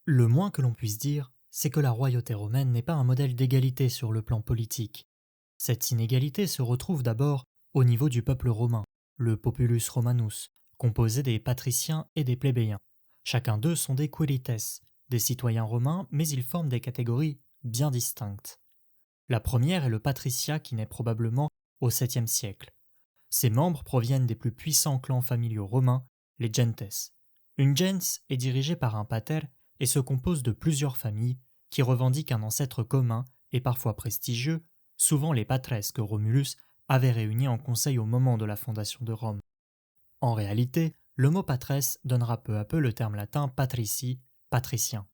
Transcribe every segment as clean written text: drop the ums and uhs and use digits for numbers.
Le moins que l'on puisse dire, c'est que la royauté romaine n'est pas un modèle d'égalité sur le plan politique. Cette inégalité se retrouve d'abord au niveau du peuple romain, le populus romanus, composé des patriciens et des plébéiens. Chacun d'eux sont des quirites, des citoyens romains, mais ils forment des catégories bien distinctes. La première est le patriciat qui naît probablement au 7e siècle. Ses membres proviennent des plus puissants clans familiaux romains, les gentes. Une gens est dirigée par un pater et se compose de plusieurs familles qui revendiquent un ancêtre commun et parfois prestigieux, souvent les patres que Romulus avait réunis en conseil au moment de la fondation de Rome. En réalité, le mot patres donnera peu à peu le terme latin patrici, patricien.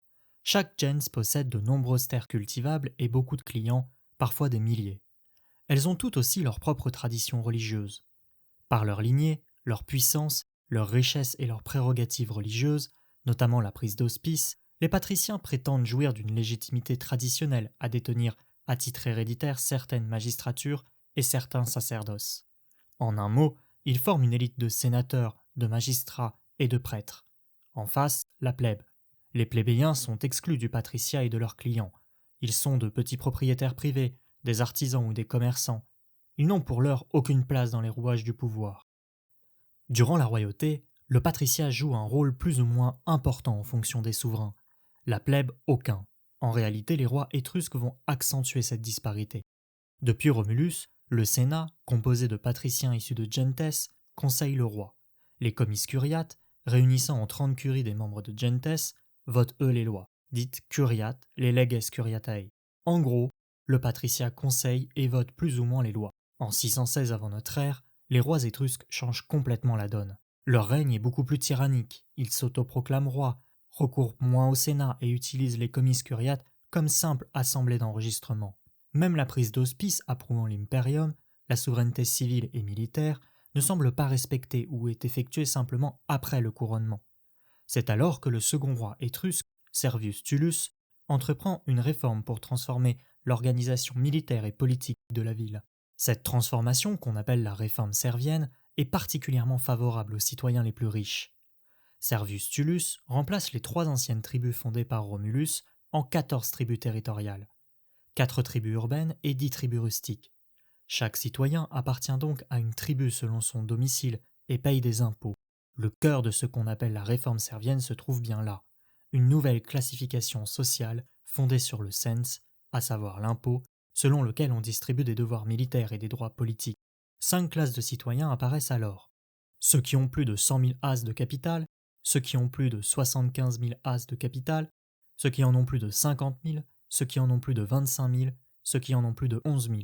Chaque gens possède de nombreuses terres cultivables et beaucoup de clients, parfois des milliers. Elles ont toutes aussi leur propre tradition religieuse. Par leur lignée, leur puissance, leur richesse et leurs prérogatives religieuses, notamment la prise d'hospice, les patriciens prétendent jouir d'une légitimité traditionnelle à détenir à titre héréditaire certaines magistratures et certains sacerdoces. En un mot, ils forment une élite de sénateurs, de magistrats et de prêtres. En face, la plèbe. Les plébéiens sont exclus du patriciat et de leurs clients. Ils sont de petits propriétaires privés, des artisans ou des commerçants. Ils n'ont pour l'heure aucune place dans les rouages du pouvoir. Durant la royauté, le patriciat joue un rôle plus ou moins important en fonction des souverains. La plèbe, aucun. En réalité, les rois étrusques vont accentuer cette disparité. Depuis Romulus, le Sénat, composé de patriciens issus de gentes, conseille le roi. Les comices curiates, réunissant en 30 curies des membres de gentes, votent eux les lois, dites curiates, les leges curiatae. En gros, le patriciat conseille et vote plus ou moins les lois. En 616 avant notre ère, les rois étrusques changent complètement la donne. Leur règne est beaucoup plus tyrannique, ils s'autoproclament rois, recourent moins au Sénat et utilisent les comices curiates comme simple assemblée d'enregistrement. Même la prise d'hospice approuvant l'imperium, la souveraineté civile et militaire, ne semble pas respectée ou est effectuée simplement après le couronnement. C'est alors que le second roi étrusque, Servius Tullus, entreprend une réforme pour transformer l'organisation militaire et politique de la ville. Cette transformation, qu'on appelle la réforme servienne, est particulièrement favorable aux citoyens les plus riches. Servius Tullus remplace les 3 anciennes tribus fondées par Romulus en 14 tribus territoriales, 4 tribus urbaines et 10 tribus rustiques. Chaque citoyen appartient donc à une tribu selon son domicile et paye des impôts. Le cœur de ce qu'on appelle la réforme servienne se trouve bien là, une nouvelle classification sociale fondée sur le cens, à savoir l'impôt, selon lequel on distribue des devoirs militaires et des droits politiques. 5 classes de citoyens apparaissent alors. Ceux qui ont plus de 100 000 as de capital, ceux qui ont plus de 75 000 as de capital, ceux qui en ont plus de 50 000, ceux qui en ont plus de 25 000, ceux qui en ont plus de 11 000.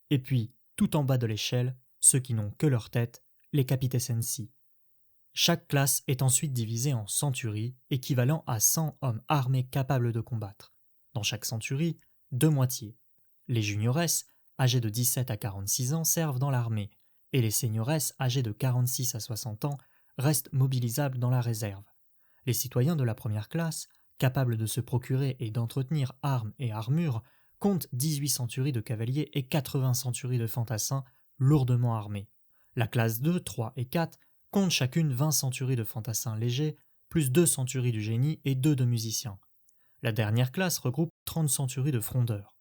Et puis, tout en bas de l'échelle, ceux qui n'ont que leur tête, les capitessensi. Chaque classe est ensuite divisée en centuries, équivalent à 100 hommes armés capables de combattre. Dans chaque centurie, 2 moitiés. Les juniores, âgés de 17 à 46 ans, servent dans l'armée, et les seniores, âgés de 46 à 60 ans, restent mobilisables dans la réserve. Les citoyens de la première classe, capables de se procurer et d'entretenir armes et armures, comptent 18 centuries de cavaliers et 80 centuries de fantassins lourdement armés. La classe 2, 3 et 4 comptent chacune 20 centuries de fantassins légers, plus 2 centuries du génie et 2 de musiciens. La dernière classe regroupe 30 centuries de frondeurs.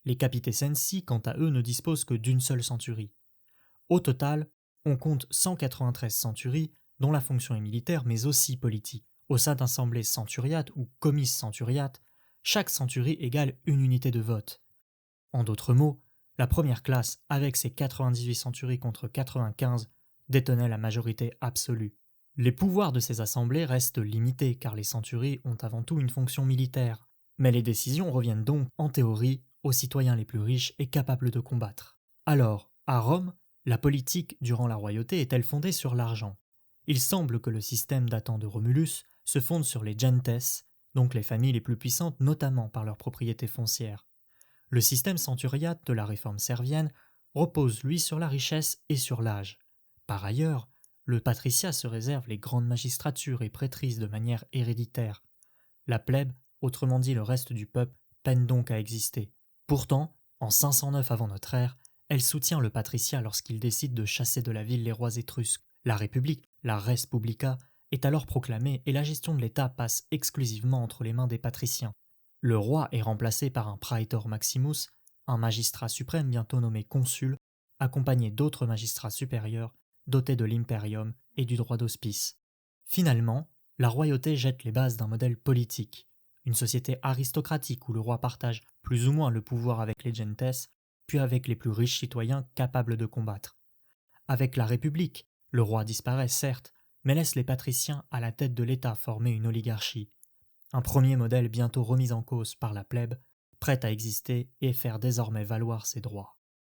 Les capitessensi, quant à eux, ne disposent que d'une seule centurie. Au total, on compte 193 centuries, dont la fonction est militaire mais aussi politique. Au sein d'assemblées centuriates ou comices centuriates, chaque centurie égale une unité de vote. En d'autres mots, la première classe, avec ses 98 centuries contre 95, détenait la majorité absolue. Les pouvoirs de ces assemblées restent limités car les centuries ont avant tout une fonction militaire, mais les décisions reviennent donc, en théorie, aux citoyens les plus riches et capables de combattre. Alors, à Rome, la politique durant la royauté est-elle fondée sur l'argent? Il semble que le système datant de Romulus se fonde sur les gentes, donc les familles les plus puissantes notamment par leurs propriétés foncières. Le système centuriate de la réforme servienne repose lui sur la richesse et sur l'âge. Par ailleurs, le patriciat se réserve les grandes magistratures et prêtrises de manière héréditaire. La plèbe, autrement dit le reste du peuple, peine donc à exister. Pourtant, en 509 avant notre ère, elle soutient le patriciat lorsqu'il décide de chasser de la ville les rois étrusques. La République, la res publica, est alors proclamé et la gestion de l'État passe exclusivement entre les mains des patriciens. Le roi est remplacé par un praetor maximus, un magistrat suprême bientôt nommé consul, accompagné d'autres magistrats supérieurs dotés de l'imperium et du droit d'hospice. Finalement, la royauté jette les bases d'un modèle politique, une société aristocratique où le roi partage plus ou moins le pouvoir avec les gentes, puis avec les plus riches citoyens capables de combattre. Avec la République, le roi disparaît certes, mais laisse les patriciens à la tête de l'État former une oligarchie. Un premier modèle bientôt remis en cause par la plèbe, prête à exister et faire désormais valoir ses droits.